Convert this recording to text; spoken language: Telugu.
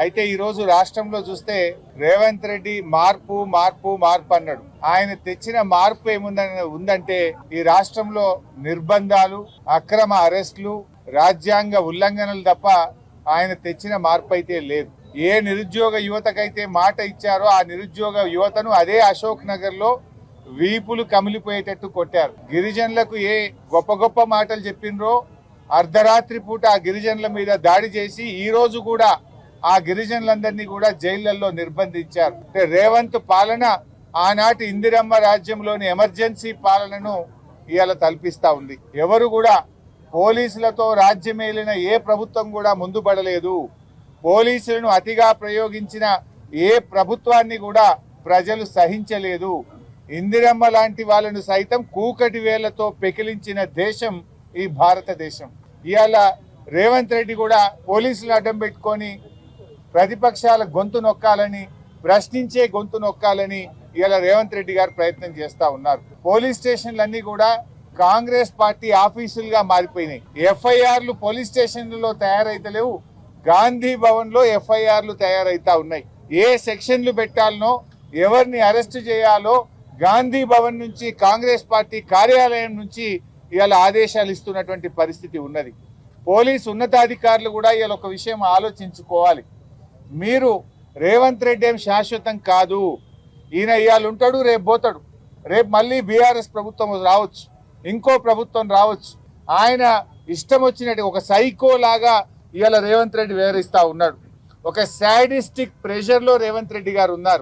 అయితే ఈ రోజు రాష్ట్రంలో చూస్తే రేవంత్ రెడ్డి మార్పు మార్పు మార్పు అన్నాడు. ఆయన తెచ్చిన మార్పు ఉందంటే ఈ రాష్ట్రంలో నిర్బంధాలు, అక్రమ అరెస్టులు, రాజ్యాంగ ఉల్లంఘనలు తప్ప ఆయన తెచ్చిన మార్పు అయితే లేదు. ఏ నిరుద్యోగ యువతకైతే మాట ఇచ్చారో ఆ నిరుద్యోగ యువతను అదే అశోక్ నగర్ లో వీపులు కమిలిపోయేటట్టు కొట్టారు. గిరిజనులకు ఏ గొప్ప గొప్ప మాటలు చెప్పినరో అర్ధరాత్రి పూట ఆ గిరిజనుల మీద దాడి చేసి ఈ రోజు కూడా ఆ గిరిజనులందరినీ కూడా జైళ్లలో నిర్బంధించారు. రేవంత్ పాలన ఆనాటి ఇందిరమ్మ రాజ్యంలోని ఎమర్జెన్సీ పాలనను ఇవాళ తలపిస్తా ఉంది. ఎవరు కూడా పోలీసులతో రాజ్యమేలిన ఏ ప్రభుత్వం కూడా ముందు పడలేదు. పోలీసులను అతిగా ప్రయోగించిన ఏ ప్రభుత్వాన్ని కూడా ప్రజలు సహించలేదు. ఇందిరమ్మ లాంటి వాళ్ళను సైతం కూకటి వేలతో పెకిలించిన దేశం ఈ భారతదేశం. ఇవాళ రేవంత్ రెడ్డి కూడా పోలీసులు అడ్డం పెట్టుకొని ప్రతిపక్షాల గొంతు నొక్కాలని, ప్రశ్నించే గొంతు నొక్కాలని ఇవాళ రేవంత్ రెడ్డి గారు ప్రయత్నం చేస్తా ఉన్నారు. పోలీస్ స్టేషన్లన్నీ కూడా కాంగ్రెస్ పార్టీ ఆఫీసులుగా మారిపోయినాయి. ఎఫ్ఐఆర్లు పోలీస్ స్టేషన్లలో తయారైతలేవు, గాంధీ భవన్ లో ఎఫ్ఐఆర్లు తయారైతా ఉన్నాయి. ఏ సెక్షన్లు పెట్టాలనో, ఎవరిని అరెస్ట్ చేయాలో గాంధీ భవన్ నుంచి, కాంగ్రెస్ పార్టీ కార్యాలయం నుంచి ఇవాళ ఆదేశాలు ఇస్తున్నటువంటి పరిస్థితి ఉన్నది. పోలీసు ఉన్నతాధికారులు కూడా ఇవాళ ఒక విషయం ఆలోచించుకోవాలి. మీరు రేవంత్ రెడ్డి ఏం శాశ్వతం కాదు. ఈయన ఇవాళ ఉంటాడు, రేపు పోతాడు. రేపు మళ్ళీ బీఆర్ఎస్ ప్రభుత్వం రావచ్చు, ఇంకో ప్రభుత్వం రావచ్చు. ఆయన ఇష్టం వచ్చినట్టు ఒక సైకో లాగా ఇవాళ రేవంత్ రెడ్డి వివరిస్తా ఉన్నాడు. ఒక సాడిస్టిక్ ప్రెషర్ లో రేవంత్ రెడ్డి గారు ఉన్నారు.